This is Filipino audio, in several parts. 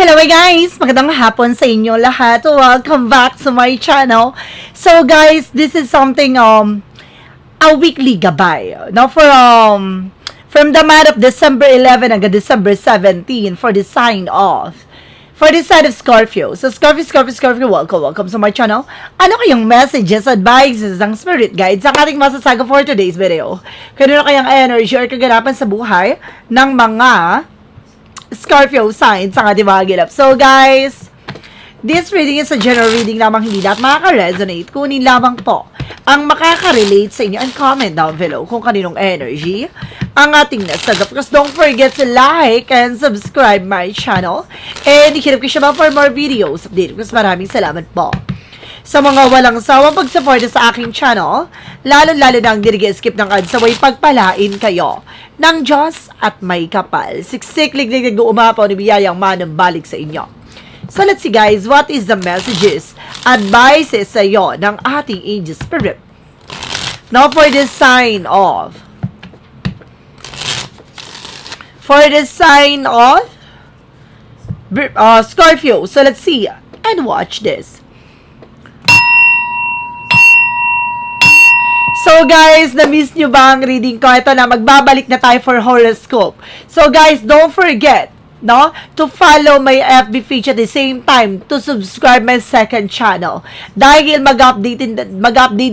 Hello guys! Magandang hapon sa inyo lahat. Welcome back to my channel. So guys, this is something a weekly gabay. Now from the month of December 11 hanggang December 17 for the sign of Scorpio. So Scorpio, welcome to my channel. Ano kayong messages, advices, ang spirit guides ang ating masasaga for today's video? Kanino kayang energy or kaganapan sa buhay ng mga Scorpio signs ang ating mga gilap. So guys, this reading is a general reading lamang, hindi lahat makaka-resonate. Kunin lamang po ang makaka-relate sa inyo and comment down below kung kaninong energy ang ating nasagap. Because don't forget to like and subscribe my channel. And hihirap ko siya for more videos. Update ko. Maraming salamat po sa mga walang sawang pag-support sa aking channel, lalo-lalo na ang skip ng ads, saway pagpalain kayo ng Diyos at may kapal. Siksik, liglig, umapaw ni biyayang manang balik sa inyo. So let's see guys, what is the messages, advices sa iyo ng ating angel spirit? Now for the sign of Scorpio. So let's see and watch this. So guys, na-miss nyo ba ang reading ko? Ito na, magbabalik na tayo for horoscope. So guys, don't forget, no, to follow my FB page at the same time to subscribe my second channel. Dahil mag-update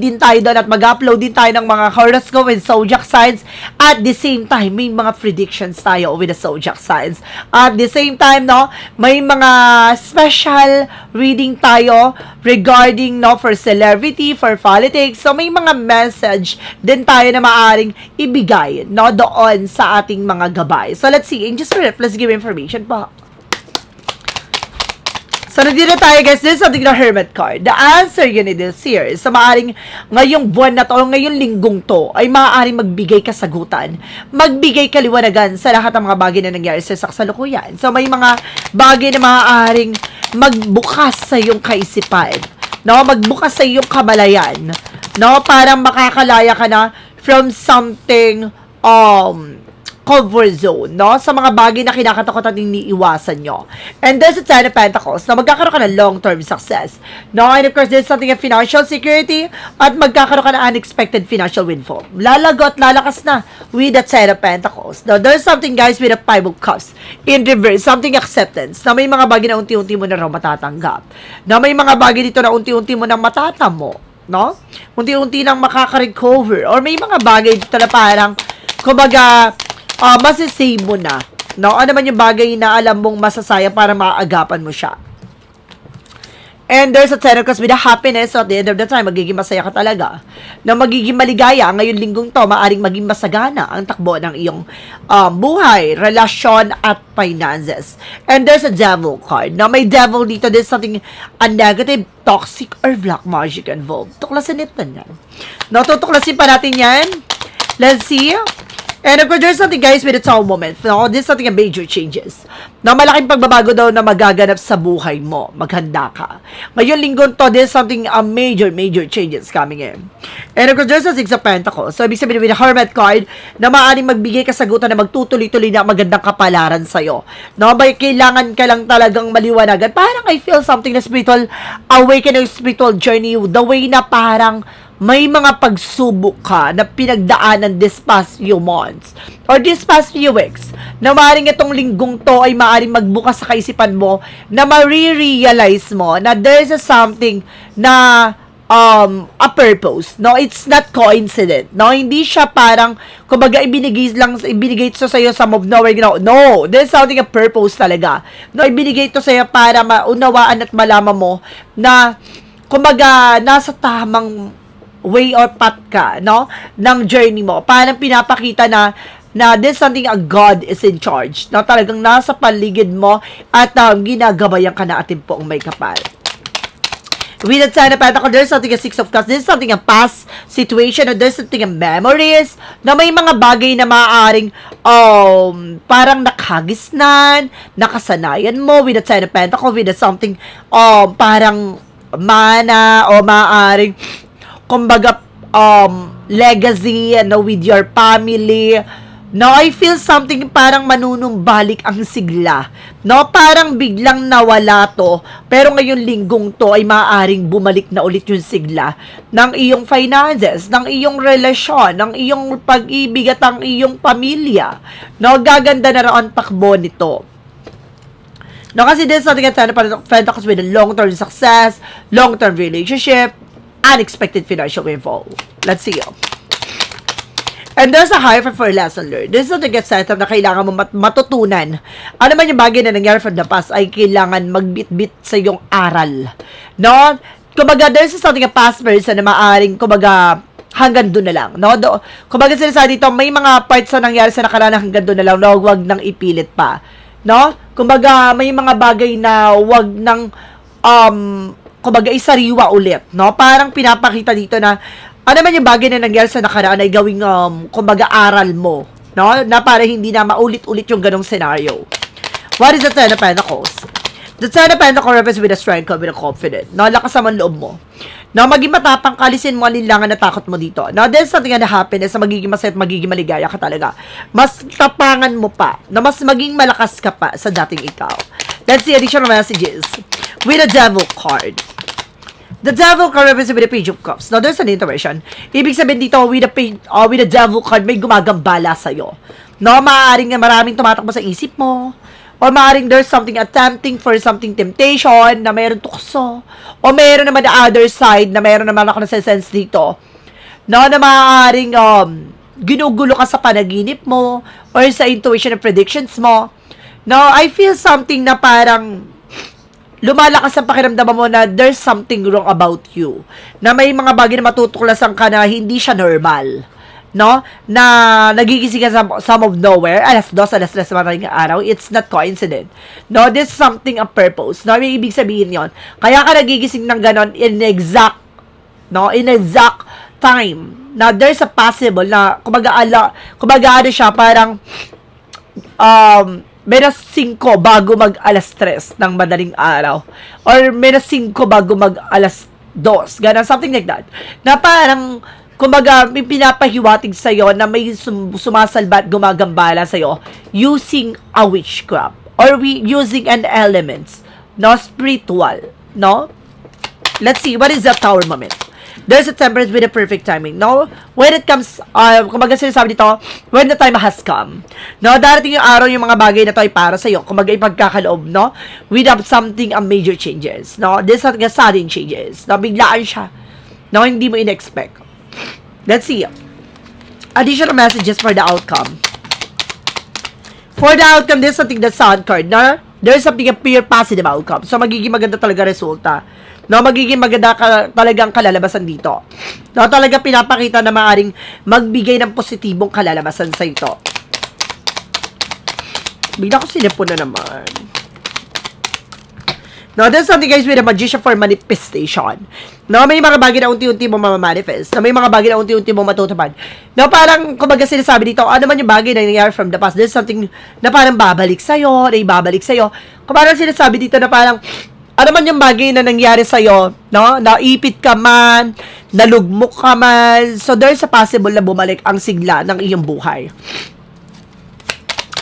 din tayo doon at mag-upload din tayo ng mga horoscope and zodiac signs. At the same time, may mga predictions tayo with the zodiac signs. At the same time, no, may mga special reading tayo regarding, no, for celebrity, for politics. So, may mga message din tayo na maaaring ibigay, no, doon sa ating mga gabay. So, let's see. Angel Spirit, let's give information po. So, nandito tayo guys. This is something na Hermit card. The answer yun in this year. So, maaaring ngayong buwan na to, o ngayong linggong to, ay maaaring magbigay kasagutan. Magbigay kaliwanagan sa lahat ng mga bagay na nangyari sa kasalukuyan. So, may mga bagay na maaaring magbukas sa iyong kaisipan. No? Magbukas sa iyong kamalayan. No? Parang makakalaya ka na from something, comfort zone, no? Sa mga bagay na kinakatakot at iniiwasan nyo. And there's a Ten of Pentacles na magkakaroon ka ng long-term success. No? And of course, there's something of financial security at magkakaroon ka ng unexpected financial windfall. Lalago at lalakas na with the Ten of Pentacles. Now, there's something, guys, with the Five of Cups. In reverse, something acceptance. Na may mga bagay na unti-unti mo na raw matatanggap. Na may mga bagay dito na unti-unti mo na matatamo. No? Unti-unti nang makaka-recover. Or may mga bagay dito na parang, kumbaga, masasave mo na. No? Ano man yung bagay na alam mong masasaya para maagapan mo siya. And there's a Ten of Cups with the happiness. So at the end of the time, magiging masaya ka talaga. Na magiging maligaya. Ngayon linggong to, maaring maging masagana ang takbo ng iyong buhay, relasyon, at finances. And there's a Devil card. Na may Devil dito, there's something a negative, toxic, or black magic involved. Tuklasin ito yan. No, tutuklasin pa natin yan. Let's see. And of course, there's something guys with a tower moment. No? There's something a major changes. Na malaking pagbabago daw na magaganap sa buhay mo. Maghanda ka. Ngayon linggon to, there's something a major changes coming in. And of course, there's a Six of Pentacles. So, ibig sabihin with a Hermit card na maaaring magbigay kasagutan na magtutuloy-tuloy na magandang kapalaran sa'yo. No? May kailangan ka lang talagang maliwanagan. Parang I feel something na spiritual awakening, spiritual journey. The way na parang may mga pagsubok ka na pinagdaanan this past few months or this past few weeks na maaaring itong linggong to ay maaaring magbukas sa kaisipan mo na marirealize mo na there's a something na a purpose. No, it's not coincident. No, hindi siya parang kumbaga ibinigay ito sa iyo sa of nowhere. No, there's something a purpose talaga. No, ibinigay ito sa iyo para maunawaan at malaman mo na kumbaga nasa tamang way or path ka, no, ng journey mo. Parang pinapakita na there's something a God is in charge. Na talagang nasa paligid mo at ginagabayan ka na atin po ang may kapal. With the Ten of Pentacles, there's something a Six of Cups. There's something a past situation or there's something a memories na may mga bagay na maaaring parang nakagisnan, nakasanayan mo with the Ten of Pentacles, with the something parang mana o maaaring kumbaga, legacy, with your family, No, I feel something parang manunumbalik ang sigla. No, parang biglang nawala to, pero ngayon linggong to ay maaaring bumalik na ulit yung sigla ng iyong finances, ng iyong relasyon, ng iyong pag-ibig at ang iyong pamilya. No, gaganda na raw ang takbo nito. No, kasi this is something that Pentacles with a long-term success, long-term relationship, unexpected financial windfall. Let's see. And there's a high for lesson learned. This is the get set up na kailangan mo matutunan. Ano man yung bagay na nangyari from the past ay kailangan magbit-bit sa iyong aral. No? Kumbaga, there's something a past person na maaring, kumbaga, hanggang doon na lang. No? Kumbaga, sinasabi dito, may mga parts na nangyari sa nakaraan na hanggang doon na lang, no? Huwag nang ipilit pa. No? Kumbaga, may mga bagay na huwag nang, kumbaga, isariwa ulit. No? Parang pinapakita dito na, ano man yung bagay na nangyari sa nakaraan ay gawing, kumbaga, aral mo, no? Na para hindi na maulit-ulit yung ganong scenario. What is the Ten of Pentacles? The Ten of Pentacles represents with a strength, with a confidence. No? Lakas naman loob mo. No? Maging matapang, kalisin mo alinlangan na takot mo dito. No? There's something na happiness na magiging masaya at magiging maligaya ka talaga. Mas tapangan mo pa, na mas maging malakas ka pa sa dating ikaw. Let's see additional messages. With a Devil card. The Devil card represents with a Page of Cups. Now, there's an intuition. Ibig sabihin dito, with a Devil card, may gumagambala sa'yo. No, maaaring maraming tumatakbo sa isip mo. Or maaaring there's something attempting for something temptation na mayroon tukso. O mayroon naman the other side na mayroon naman ako nasa-sense dito. No, na maaaring ginugulo ka sa panaginip mo or sa intuition and predictions mo. No, I feel something na parang lumalakas ang pakiramdam mo na there's something wrong about you. Na may mga bagay na matutuklasan ka na hindi siya normal. No? Na nagigising ka sa some of nowhere. Alas 2, alas 3 madaling araw. It's not coincident. No? There's something a purpose. No? May ibig sabihin yon. Kaya ka nagigising ng ganon in exact time. Na there's a possible na kumbaga ano siya parang menos 5 bago mag alas 3 ng madaling araw. Or menos 5 bago mag alas 2. Ganun, something like that. Na parang, kumbaga, may pinapahiwatig sa'yo na may sumasalba at gumagambala sa'yo using a witchcraft. Or using an elements. No? Spiritual. No? Let's see, what is the Tower moment? There's a temperance with a perfect timing. No? When it comes, kumbaga sinasabi dito, when the time has come. No? Darating yung araw yung mga bagay na to ay para sa'yo. Kumbaga ipagkakaloob, no? Without something, major changes. No? There's something, sudden changes. No? Biglaan siya. No? Hindi mo in-expect. Let's see. Additional messages for the outcome. For the outcome, there's something the Sun card, no? There's something a pure positive outcome. So, magiging maganda talaga resulta. No, magiging maganda talagang kalalabasan dito. No, talaga pinapakita na maaring magbigay ng positibong kalalabasan sa ito. Bigla ko sinipon na naman. No, there's something guys with a Magician for manifestation. No, may mga bagay na unti-unti mo mamamanifest. No, may mga bagay na unti-unti mo matutupad. No, parang kumbaga sinasabi dito, ano man yung bagay na nangyari from the past, there's something na parang babalik sa'yo, na ibabalik sa'yo. Kung parang sinasabi dito na parang ano man yung bagay na nangyari sa'yo, no? Naipit ka man, nalugmok ka man. So, there's a possible na bumalik ang sigla ng iyong buhay.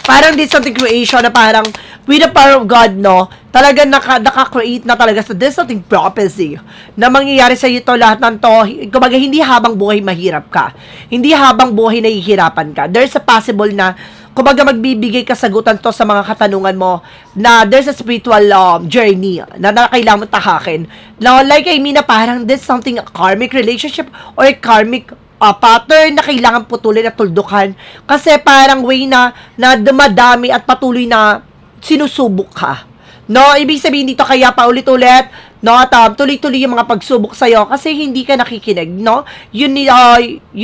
Parang this something creation na parang with the power of God, no? Talagang naka-create na talaga. So, there's something prophecy na mangyayari sa'yo ito, lahat ng to. Kumbaga, hindi habang buhay mahirap ka. Hindi habang buhay nahihirapan ka. There's a possible na kumbaga magbibigay kasagutan to sa mga katanungan mo na there's a spiritual journey na kailangan mo tahakin. Now, like I mean na parang there's something a karmic relationship or a karmic pattern na kailangan putulin at tuldukan. Kasi parang way na dumadami at patuloy na sinusubok ka. No, ibig sabihin dito kaya paulit-ulit, no, at tuloy-tuloy yung mga pagsubok sa'yo kasi hindi ka nakikinig, no? You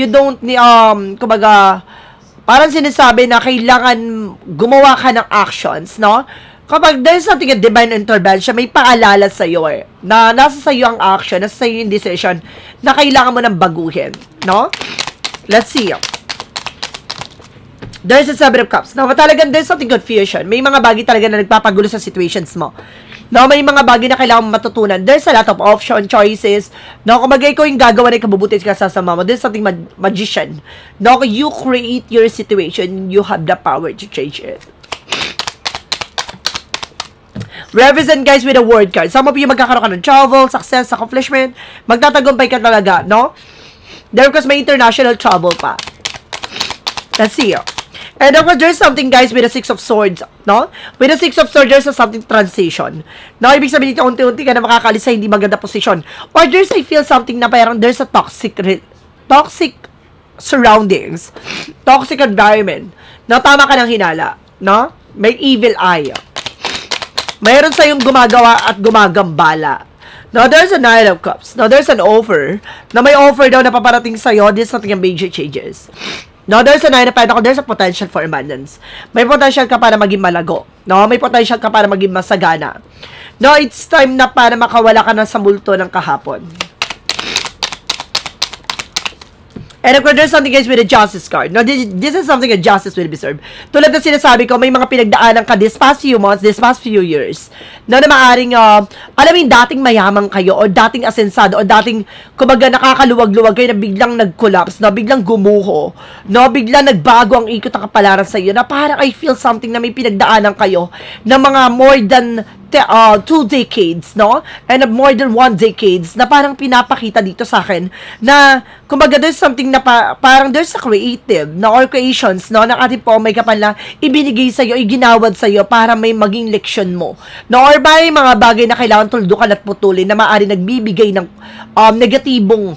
don't need, kumbaga, parang sinasabi na kailangan gumawa ka ng actions, no? Kapag there's something a divine intervention, may paalala sa'yo na nasa sa'yo ang action, nasa sa'yo yung decision na kailangan mo nang baguhin, no? Let's see. There's a Seven of Cups. No, talagang there's something confusion. May mga bagay talaga na nagpapagulo sa situations mo. No, may mga bagay na kailangan mo matutunan. There's a lot of option, choices. No, kung magay ko yung gagawa na ikabubuti ka sa sama mo, there's something magician. No, you create your situation, you have the power to change it. Represent guys with a word card. Some of you magkakaroon ka ng travel, success, accomplishment. Magtatagumpay ka talaga, no? There because may international travel pa. Let's see. And of course, there's something guys with a Six of Swords, no? With a Six of Swords, there's a something transition. No, ibig sabihin dito, unti-unti ka na makakalis sa hindi maganda position. Or there's, I feel something na parang there's a toxic surroundings. Toxic environment. No, tama ka ng hinala. No? May evil eye. Mayroon sa yung gumagawa at gumagambala. Now, there's a Nine of Cups. Now, there's an offer. Na may offer daw na paparating sa'yo. This is something yung major changes. Now, there's a Nine of Pentacles. There's a potential for abundance. May potential ka para maging malago. No, may potential ka para maging masagana. No, it's time na para makawala ka na sa multo ng kahapon. And of course, there's something guys with a justice card. No, this is something a justice will be served. Tulad na sinasabi ko, may mga pinagdaanan ka this past few months, this past few years, no, na maaring, alam mo yung dating mayaman kayo, o dating asensado, o dating, kumbaga, nakakaluwag-luwag kayo na biglang nag-collapse, na biglang gumuho, no, biglang nagbago ang ikot ng kapalaran sa iyo, na parang I feel something na may pinagdaanan kayo, na mga more than 2 decades, no? And more than 1 decades na parang pinapakita dito sa akin na kumbaga there's something na parang there's a creative na or creations, no? Na ating po may kapal na ibinigay sa iyo, iginawad sa iyo para may maging leksyon mo. No? Or may mga bagay na kailangan tuldukan at putulin na maaari nagbibigay ng negatibong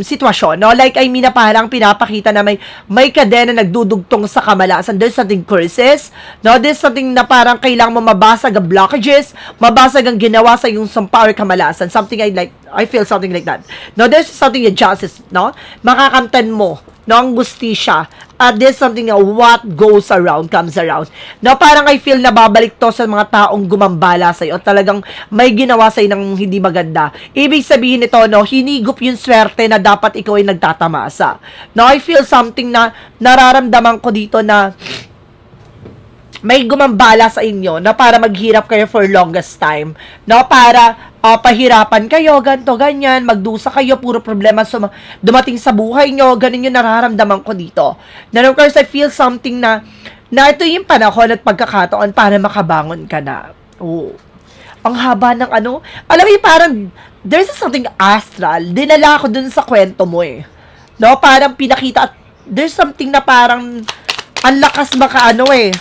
sitwasyon, no? Like, I mean, na parang pinapakita na may kadena nagdudugtong sa kamalasan. There's something curses, no? There's something na parang kailangan mo mabasag ang blockages, mabasag ang ginawa sa yung sampa or kamalasan. Something I feel something like that. No, there's something in justice, no? Makakamtan mo, no, ang gustisya. At there's something na what goes around comes around. No, parang I feel na babalik to sa mga taong gumambala sa'yo. Talagang may ginawa sa'yo ng hindi maganda. Ibig sabihin nito, no, hinigup yung swerte na dapat ikaw ay nagtatamasa. No, I feel something na nararamdaman ko dito na may gumambala sa inyo na para maghirap kayo for longest time. No, para pahirapan kayo, ganto, ganyan, magdusa kayo, puro problema dumating sa buhay nyo, ganun yung nararamdaman ko dito. Then of course, I feel something na ito yung panahon at pagkakataon para makabangon ka na. Oh. Ang haba ng ano, alam mo parang, there's something astral, dinala ko dun sa kwento mo eh. No, parang pinakita, at there's something na parang, ang lakas makaano eh.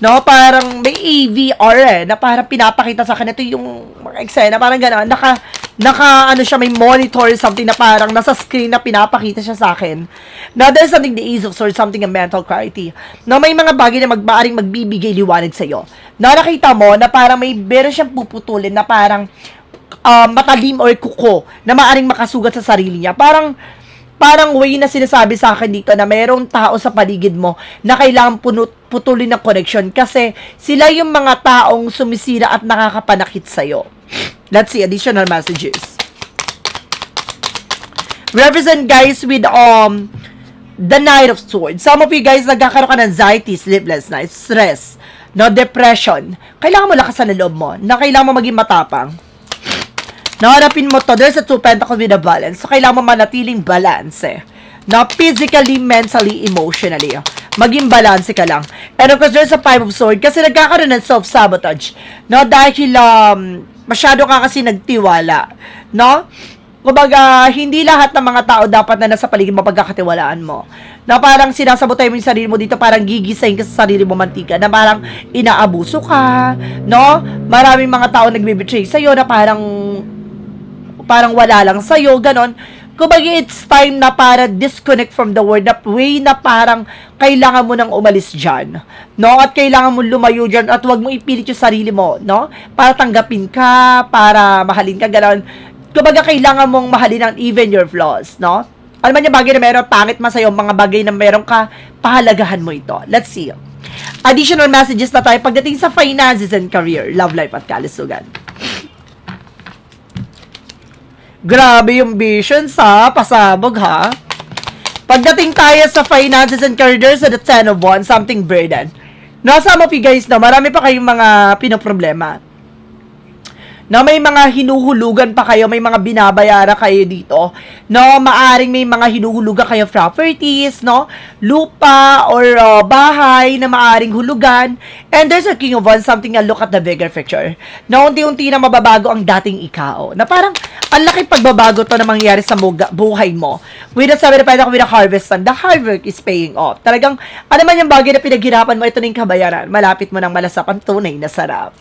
No, parang may AVR eh, na parang pinapakita sa akin, ito yung mga eksena, parang gano'n, ano siya, may monitor, something na parang nasa screen na pinapakita siya sa akin. Now, there's something, the Ace of Swords, something a mental clarity. No, may mga bagay na maaaring magbibigay liwanag sa'yo. No, nakita mo na parang meron siyang puputulin na parang matalim or kuko na maaaring makasugat sa sarili niya. Parang way na sinasabi sa akin dito na mayroong tao sa paligid mo na kailangan putulin ng connection kasi sila yung mga taong sumisira at nakakapanakit sa'yo. Let's see, additional messages. Represent guys with the Knight of Swords. Some of you guys nagkakaroon ka ng anxiety, sleepless nights, stress, no, depression. Kailangan mo lakasan ang loob mo, na kailangan mo maging matapang. Nahanapin mo to, there's a 2 pentacles with a balance. So, kailangan mo manatiling balance eh. Na physically, mentally, emotionally. Maging balance ka lang. And of course, there's a 5 of swords. Kasi nagkakaroon ng self-sabotage. No? Dahil masyado ka kasi nagtiwala. No? Kumbaga, hindi lahat ng mga tao dapat na nasa paligid mo pagkakatiwalaan mo. Na parang sinasabotay mo yung sarili mo dito, parang gigisahin ka sa sarili mo mantika, na parang inaabuso ka, no? Maraming mga tao nagbibetray sa'yo na parang wala lang sa'yo, ganon. Kumbaga, it's time na para disconnect from the world, na way na parang kailangan mo nang umalis dyan, no? At kailangan mo lumayo dyan, at huwag mo ipilit yung sarili mo, no? Para tanggapin ka, para mahalin ka, ganon. Kumbaga, kailangan mong mahalin ang even your flaws, no? Alam mo yung bagay na meron, pangit man sa'yo, mga bagay na meron ka, pahalagahan mo ito. Let's see. Additional messages na tayo pagdating sa finances and career, love life at kalusugan. Grabe yung vision sa pasabog, ha? Pagdating tayo sa finances and career, sa the 10 of Wands, something burden. Nasa mo guys, no, marami pa kayong mga pinoproblema. Na may mga hinuhulugan pa kayo, may mga binabayaran kayo dito, no, maaring may mga hinuhulugan kayo properties, no, lupa, or bahay na maaring hulugan, and there's a King of Wands, something na look at the bigger picture, na unti-unti na mababago ang dating ikaw, na parang, ang laki pagbabago to na mangyayari sa buhay mo, with the 7 of Pentacles, with the harvest, and the hard work is paying off, talagang, ano man yung bagay na pinaghirapan mo, ito na yung kabayaran, malapit mo ng malasap ang tunay na sarap.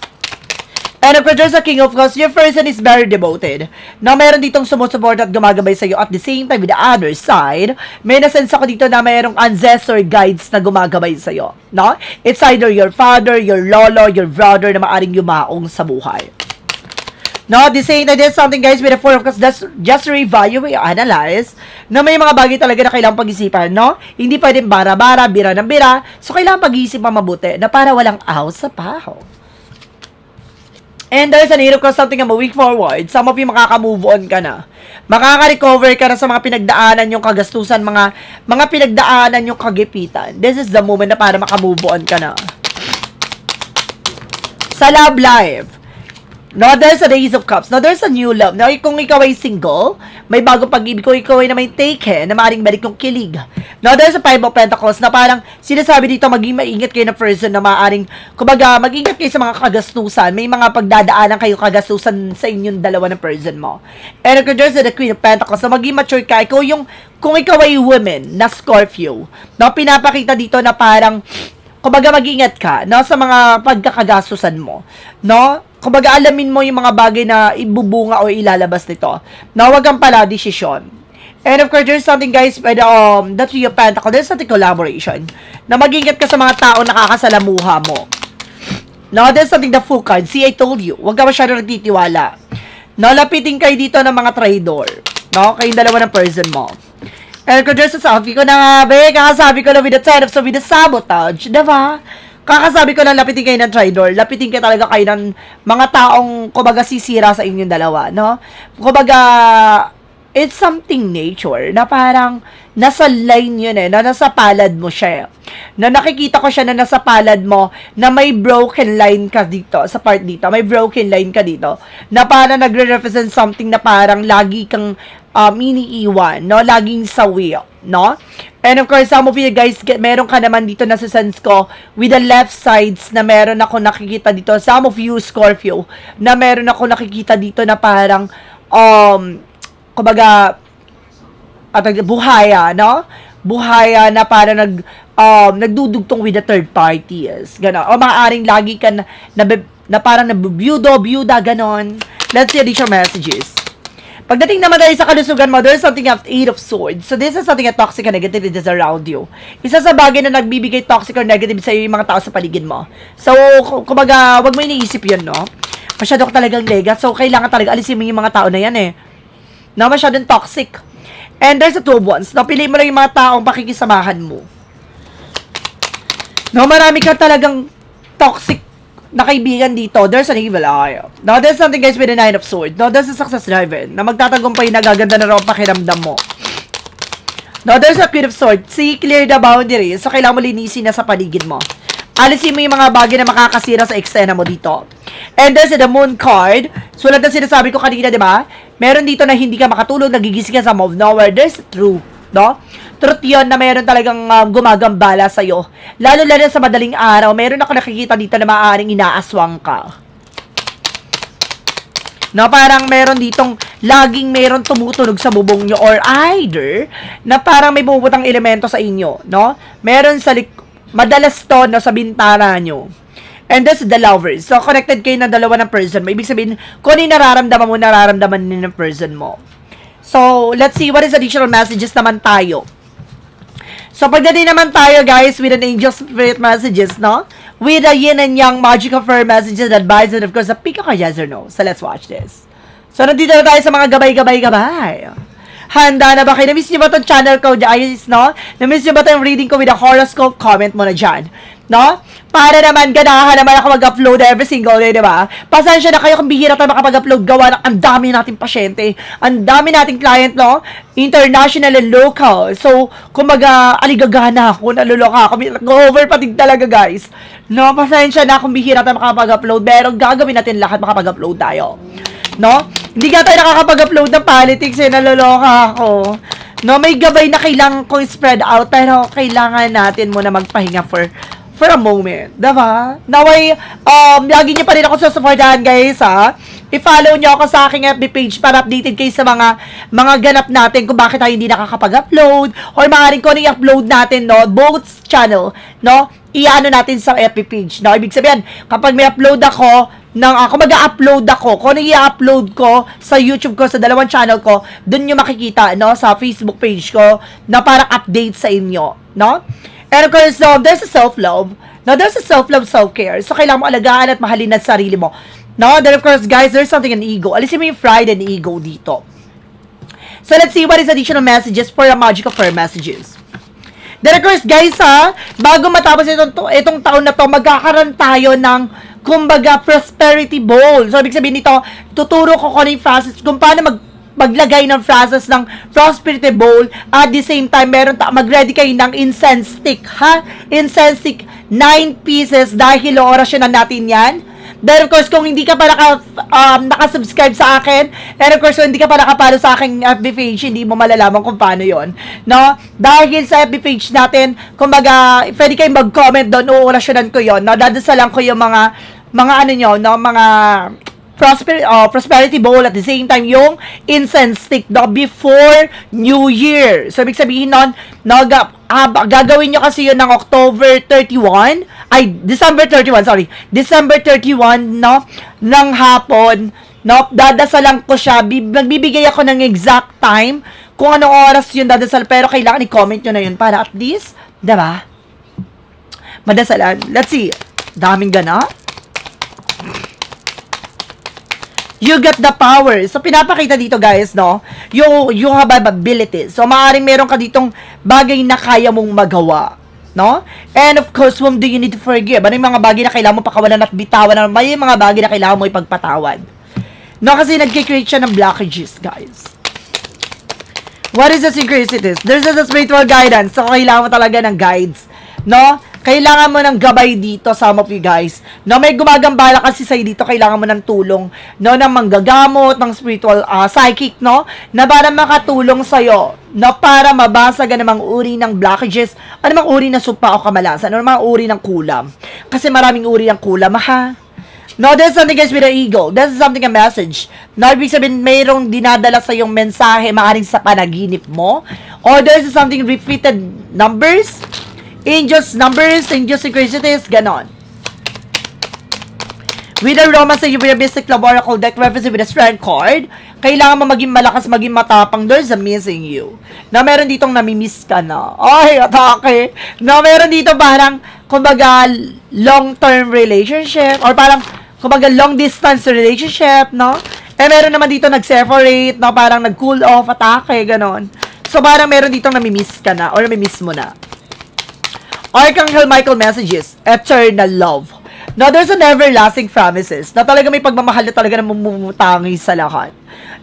And of course, there's a King of Cups. Your person is very devoted. Na mayroon ditong sumusupport at gumagabay sa'yo. At the same time, with the other side, may nasense ako dito na mayroong ancestor guides na gumagabay sa'yo. No? It's either your father, your lolo, your brother na maaring yumaong sa buhay. No? The same time, there's something guys with the 4 of Cups. Just reevaluate, analyze, na may mga bagay talaga na kailangang pag-isipan. No? Hindi pwedeng bara-bara, bira ng bira. So, kailangan pag-iisip mabuti na para walang aw sa paho. And there's an 8 of Cups, something na moving forward. Some of you makaka-move on ka na. Makaka-recover ka na sa mga pinagdaanan yung kagastusan, mga pinagdaanan yung kagipitan. This is the moment na para maka-move on ka na. Sa love life, no, there's a Ace of Cups. No, there's a new love. No, kung ikaw ay single, may bagong pag-ibig. Kung ikaw ay na may taken, na maaaring balik yung kilig. No, there's a 5 of Pentacles na parang sinasabi dito, maging maingat kayo na person na maaaring, kumbaga, mag-ingat kayo sa mga kagastusan. May mga pagdadaanan kayo kagastusan sa inyong dalawa ng person mo. And there's the Queen of Pentacles na maging mature ka. Ikaw yung, kung ikaw ay women na Scorpio, no, pinapakita dito na parang, kumbaga, mag-ingat ka, no, sa mga pagkakagastusan mo. No? Kumbaga, alamin mo yung mga bagay na ibubunga o ilalabas nito. Na huwag kang pala desisyon. And of course, there's something guys, by the 3 of Pentacles, there's something collaboration. Na mag-ingat ka sa mga tao na nakakasalamuha mo. No, there's something the Fool card. See, I told you, huwag ka masyadong nagtitiwala. No, lapitin kayo dito ng mga traidor. No, kayong dalawa ng person mo. And of course, there's sabi ko na nga, kakasabi ko na with the 10 of, so with the sabotage, diba? Kakasabi ko na lapitin kayo ng traidor, lapitin kayo talaga kayo ng mga taong, kumbaga, sisira sa inyong dalawa, no? Kumbaga, it's something nature, na parang, nasa line yun na nasa palad mo siya. Na nakikita ko siya na nasa palad mo, na may broken line ka dito, sa part dito, may broken line ka dito, na parang nagre-represent something na parang lagi kang, iniiwan, no? Laging sawi, no? And of course, some of you guys, meron ka naman dito na sa sense ko, with the left sides, na meron ako nakikita dito, some of you, Scorpio, na meron ako nakikita dito na parang, kumbaga, buhaya, no? Buhaya na parang nagdudugtong with the third parties, gano'n. O maaaring lagi ka na parang nabubiyuda, gano'n. Let's see additional messages. Pagdating naman tayo sa kalusugan mo, there's something of 8 of Swords. So, this is something na toxic and negative is around you. Isa sa bagay na nagbibigay toxic or negative sa iyo yung mga tao sa paligid mo. So, kumbaga, wag mo iniisip yun, no? Masyado ka talagang legat. So, kailangan talaga alisin mo yung mga tao na yan, eh. Na masyadong toxic. And there's a 2 of Wands. No, piliin mo lang yung mga taong pakikisamahan mo. No, marami ka talagang toxic na kaibigan dito. There's an evil eye. Now, there's something guys with the 9 of Swords. Now, there's a success driven na magtatagumpay na gaganda na raw pakiramdam mo. Now, there's a Queen of Swords. See, clear the boundaries. So, kailangan mo linisin na sa paligid mo. Alisin mo yung mga bagay na makakasira sa eksena mo dito. And there's the Moon card. Sulat na sinasabi ko kanina, di ba? Meron dito na hindi ka makatulog, nagigising ka sa move nowhere. There's true, no? Truth yun na meron talagang gumagambala sa'yo. Lalo-lalo sa madaling araw, meron ako nakikita dito na maaaring inaaswang ka. No, parang meron ditong laging meron tumutunog sa bubong nyo or either na parang may bubutang elemento sa inyo, no? Meron sa madalas to no, sa bintana nyo. And that's the lovers. So, connected kayo ng dalawa ng person mo. Ibig sabihin, kung ano yung nararamdaman mo, nararamdaman din ng person mo. So, let's see what is additional messages naman tayo. So, pagdating naman tayo, guys, with an angel spirit messages, no? With a yin and yang magical fairy messages, advice, and of course, a pick of yes or no. So, let's watch this. So, nandito na tayo sa mga gabay-gabay-gabay. Handa na ba kayo? Na-miss nyo ba itong channel ko, guys, no? Na-miss nyo ba itong reading ko with a horoscope? Comment mo na dyan, no? Para naman, ganahan naman ako mag-upload every single day, diba? Pasensya na kayo kung bihira tayo makapag-upload. Gawa ng ang dami nating pasyente. Ang dami nating client, no? International and local. So, kumbaga, aligagana ako, naluloka ako. Go-over patig talaga, guys. No, pasensya na kung bihira tayo makapag-upload. Pero gagawin natin lahat makapag-upload tayo. No? Hindi ka tayo nakakapag-upload ng politics, naluloka ako. No, may gabay na kailangan kong spread out, pero kailangan natin muna magpahinga for a moment, diba? Naway, lagi niyo pa rin ako susuportahan, guys, ha? I-follow niyo ako sa aking FB page para updated kayo sa mga ganap natin kung bakit tayo hindi nakakapag-upload or maaaring ko i-upload natin, no? Both channel, no? I-ano natin sa FB page, no? Ibig sabihin, kapag may upload ako, kung mag-upload ako, kung i-upload ko sa YouTube ko, sa dalawang channel ko, dun nyo makikita, no? Sa Facebook page ko, na parang update sa inyo, no? And of course, there's a self-love. No, there's a self-love, self-care. So, kailangan mo alagaan at mahalin ang sarili mo. No, then of course, guys, there's something in ego. Alisin mo yung pride and ego dito. So, let's see what is additional messages for a magical fire messages. Then of course, guys, bago matapos itong taon na to, magkakaroon tayo ng, kumbaga, prosperity bowl. So, ibig sabihin nito, tuturo ko kung ano yung process, kung paano maglagay ng phrases ng prosperity bowl at the same time mag-ready kayo ng incense stick, ha? Incense stick, 9 pieces dahil orasyon na natin yan. Then of course, kung hindi ka pa nakasubscribe sa akin, and of course, kung hindi ka pa nakapalo sa aking FB page, hindi mo malalaman kung paano yon, no? Dahil sa FB page natin, kumbaga, pwede kayong mag-comment doon, uorasyonan ko yon, no? Dadasalan ko yung mga ano nyo, no? Mga prosperity bowl at the same time yung incense stick before New Year. So, ibig sabihin nun, gagawin nyo kasi yun ng December 31, no, ng hapon, no, dadasalan ko siya, magbibigay ako ng exact time, kung anong oras yun dadasal, pero kailangan i-comment nyo na yun para at least, diba, madasalan. Let's see, daming gana. You get the power. So, pinapakita dito, guys, no? You have abilities. So, maaaring meron ka ditong bagay na kaya mong magawa. No? And, of course, whom do you need to forgive? Ano yung mga bagay na kailangan mo pakawalan at bitawan? May mga bagay na kailangan mo ipagpatawad. No? Kasi nag-create siya ng blockages, guys. What is the synchronicities? There's a spiritual guidance. So, kailangan mo talaga ng guides. No? Kailangan mo ng gabay dito, some of you guys. No, may gumagambala kasi sa'yo dito, kailangan mo ng tulong, no, ng manggagamot, ng spiritual, psychic, no, na para makatulong sa'yo, no, para mabasag ang namang uri ng blockages, anumang uri ng sumpa o kamalasan, anumang uri ng kulam. Kasi maraming uri ng kulam, ha? No, there's something, guys, with the ego. There's something, a message. No, ibig sabihin, mayroong dinadala sa yung mensahe, maaaring sa panaginip mo, or there's something repeated numbers, angels numbers, angels synchronicities, ganon. With a romance and with a mystic love oracle deck reference with a strength card, kailangan mo maging malakas, maging matapang. There's a missing you. Na meron ditong namimiss ka na. Ay, atake. Na meron dito parang, kumbaga, long-term relationship, or parang, kumbaga, long-distance relationship, no? Eh, meron naman dito nag-separate, no? Parang nag-cool off, atake, ganon. So, parang meron ditong namimiss ka na, or namimiss mo na. Archangel Michael messages, eternal love. Now, there's an everlasting promises na talaga may pagmamahal na talaga na mumutangi sa lahat.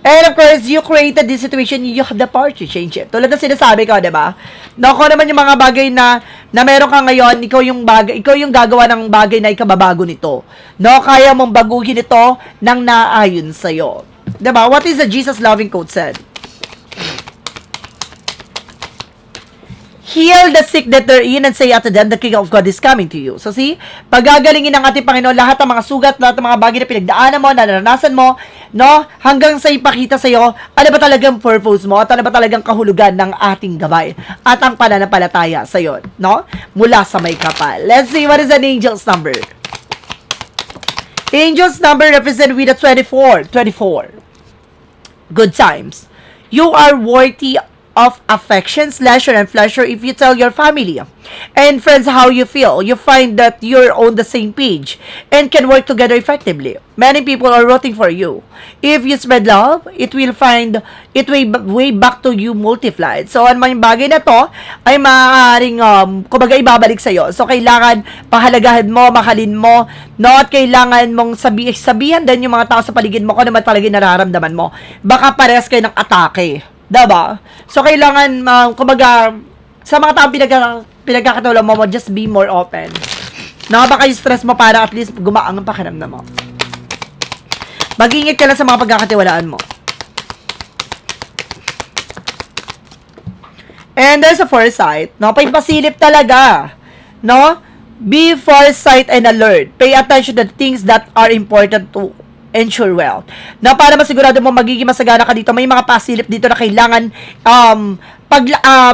And of course, you created this situation, you have the power to change it. Tulad na sinasabi ko, diba? Na kung naman yung mga bagay na meron ka ngayon, ikaw yung gagawa ng bagay na ikababago nito. No, kaya mong baguhin ito nang naayon sa'yo. Diba? What is the Jesus loving quote said? Heal the sick that they're in and say unto them, the King of God is coming to you. So see, pagagalingin ng ating Panginoon lahat ng mga sugat, lahat ng mga bagay na pinagdaanan mo, na naranasan mo, no? Hanggang sa ipakita sa'yo, ano ba talagang purpose mo, at ano ba talagang kahulugan ng ating gabay, at ang pananampalataya sa'yo, no? Mula sa may kapal. Let's see, what is an angel's number? Angel's number represented with a 24. Good times. You are worthy of affections, leisure, and pleasure if you tell your family and friends how you feel. You find that you're on the same page and can work together effectively. Many people are rooting for you. If you spread love, it will find it way back to you multiplied. So, ano man yung bagay na to ay maaaring, kumbaga ibabalik sa'yo. So, kailangan pahalagahan mo, mahalin mo, no? At kailangan mong sabihan din yung mga tao sa paligid mo kung ano man talaga nararamdaman mo. Baka pares kayo ng atake. Diba? So, kailangan, kumbaga, sa mga taong pinagkakatulong mo, just be more open. Baka yung stress mo para at least gumaang ang pakiramdam mo. Mag-iingat ka lang sa mga pagkakatiwalaan mo. And there's a foresight, no? Pampasilip talaga, no? Be foresight and alert. Pay attention to the things that are important to ensure well. Na para masigurado mo magiging masagana ka dito, may mga pasilip dito na kailangan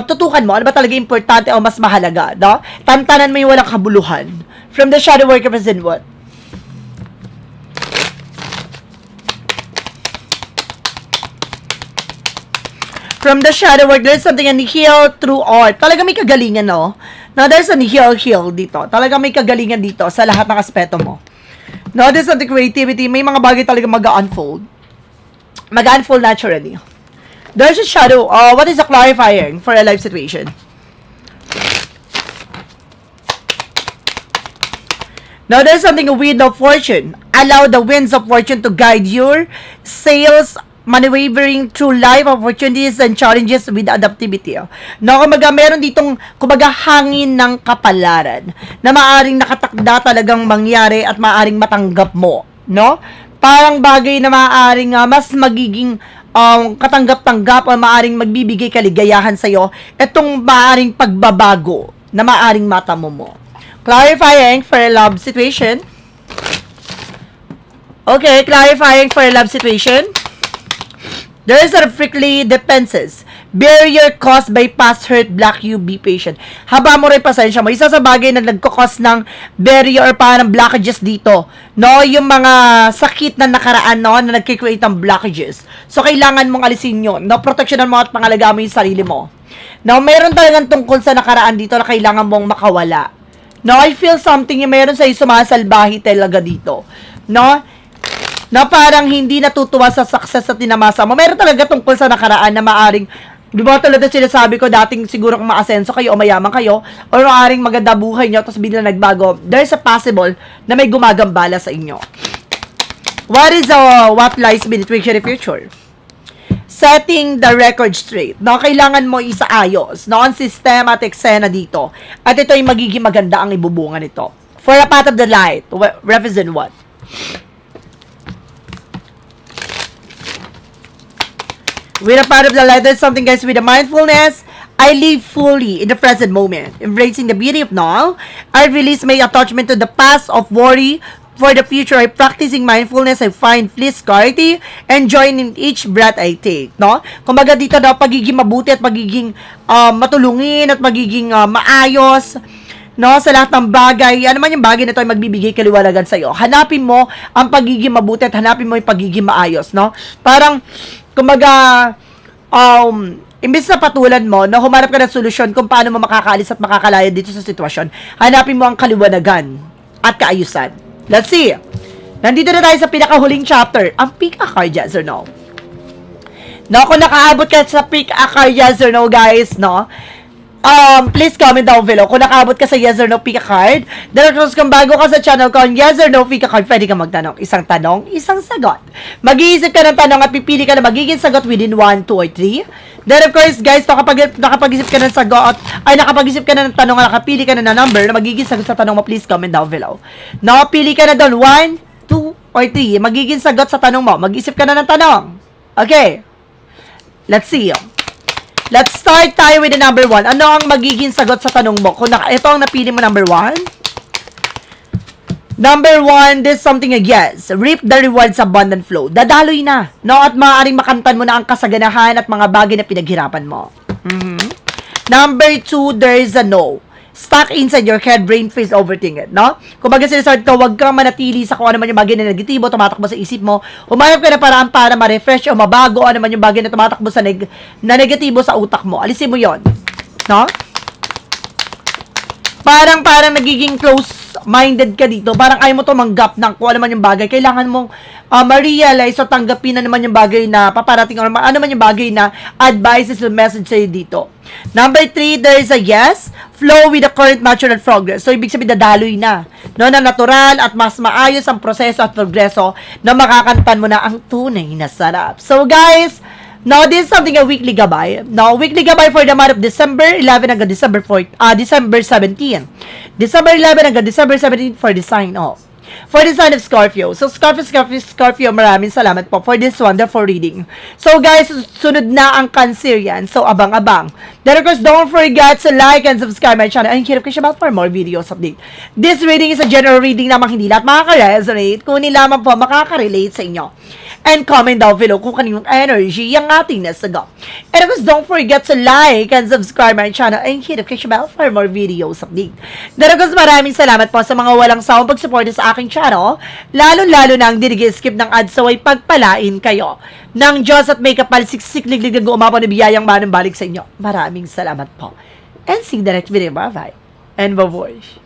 tutukan mo. Ano ba talaga importante o mas mahalaga, no? Tantanan mo yung walang kabuluhan. From the shadow work represent what? From the shadow work, there's something in heal through art. Talaga may kagalingan, no? Now, there's an heal dito. Talaga may kagalingan dito sa lahat ng aspeto mo. No, there's something creativity. May mga bagay talaga mag-unfold. Mag-unfold naturally. There's a shadow. What is a clarifying for a life situation? Now, there's something a wind of fortune. Allow the winds of fortune to guide your sails, manewering through life opportunities and challenges with adaptivity. No, kumbaga, meron ditong, kumbaga, hangin ng kapalaran na maaring nakatakda talagang mangyari at maaring matanggap mo. No? Parang bagay na maaring mas magiging katanggap-tanggap o maaring magbibigay kaligayahan sa'yo itong maaring pagbabago na maaring matamo mo. Clarifying for a love situation. Okay, clarifying for a love situation. There is a prickly defenses. Barrier caused by past hurt block you, be patient. Haba mo rin pasensya mo. Isa sa bagay na nagkakos ng barrier or parang blockages dito. No, yung mga sakit na nakaraan, no, na nagkikreate ng blockages. So, kailangan mong alisin yun. No, proteksyonan mo at pangalagaan mo yung sarili mo. No, meron talagang tungkol sa nakaraan dito na kailangan mong makawala. No, I feel something yung meron sa'yo sumasalbahi talaga dito. No, na parang hindi natutuwa sa success at tinamasa mo. Meron talaga tungkol sa nakaraan na maaring, di ba tulad na sinasabi ko, dating siguro kung maasenso kayo o mayaman kayo, o maaring maganda buhay nyo, tapos bigla nagbago, there's a possible na may gumagambala sa inyo. What lies between the future? Setting the record straight. No, kailangan mo isaayos. No, ang system at eksena dito. At ito ay magiging maganda ang ibubunga nito. For a path of the light, represent what? With a part of the light, there's something, guys, with the mindfulness. I live fully in the present moment, embracing the beauty of now. I release my attachment to the past of worry for the future. I practicing mindfulness. I find peace, clarity, and joy in each breath I take. No? Kumbaga dito daw, pagiging mabuti at pagiging matulungin at magiging maayos. No, sa lahat ng bagay, ano man yung bagay na ito ay magbibigay kaliwanagan sa iyo. Hanapin mo ang pagiging mabuti at hanapin mo yung pagiging maayos, no? Parang kumbaga, imbis na patulan mo, na humanap ka ng solusyon kung paano mo makakaalis at makakalaya dito sa sitwasyon, hanapin mo ang kaliwanagan at kaayusan. Let's see. Nandito na tayo sa pinakahuling chapter, ang pick a card, yes or no? No, kung nakaabot ka sa pick a card, yes or no, guys, no? Please comment down below kung nakaabot ka sa yes or no pick a card. Then, kung bago ka sa channel ko, yes or no pick a card, pwede ka magtanong. Isang tanong, isang sagot. Mag-iisip ka ng tanong at pipili ka na magiging sagot within 1, 2, or 3. Then, of course, guys, nakapag-isip ka ng sagot, ay nakapag-isip ka na ng tanong, nakapili ka na ng number na magiging sagot sa tanong mo, please comment down below. No, pili ka na doon, 1, 2, or 3. Magiging sagot sa tanong mo. Mag-isip ka na ng tanong. Okay. Let's see. Let's start tayo with the number 1. Ano ang magiging sagot sa tanong mo? Kung ito ang napili mo, number 1. Number 1, there's something yes. Reap the rewards abundant flow. Dadaloy na. No? At maaaring makamtan mo na ang kasaganahan at mga bagay na pinaghirapan mo. Number 2, there is a no. stuck inside your head, brain freeze, overthinking, no? Kung baga sinasabi ko, huwag kang manatili sa kung ano man yung bagay na negatibo, tumatakbo sa isip mo. Humayop ka na paraan para ma-refresh o mabago ano man yung bagay na tumatakbo sa na negatibo sa utak mo. Alisin mo yon, no? Parang nagiging close-minded ka dito. Parang ayaw mo tumanggap ng kung ano man yung bagay. Kailangan mong ma-realize o tanggapin na naman yung bagay na paparating or ano man yung bagay na advices o message sa'yo dito. Number 3, there is a yes, flow with the current natural progress. So, ibig sabihin, dadaloy na. No, na natural at mas maayos ang proseso at progreso na makakantan mo na ang tunay na sarap. So, guys, now, this is something a weekly gabay. Now, weekly gabay for the month of December 11 hanggang December 17. December 11 hanggang December 17 for the sign of. For the sign of Scorpio. So, Scorpio, maraming salamat po for this wonderful reading. So, guys, sunod na ang Cancer yan. So, abang-abang. Then, of course, don't forget to like and subscribe my channel. And hirap ko siya for more videos update. This reading is a general reading namang hindi lahat makaka-resonate. Kunin lamang po makaka-relate sa inyo. And comment down below kung kaninong energy yung ating nasagot. And of course, don't forget to like and subscribe my channel and hit the notification bell for more videos update. Then of course, maraming salamat po sa mga walang sawang pag-support sa aking channel, lalo-lalo na ang skip ng ads saway pagpalain kayo ng Diyos at may kapalsiksik liglig umapon na biyayang manong balik sa inyo. Maraming salamat po. And see you in the next video. Bye-bye. And bye-bye.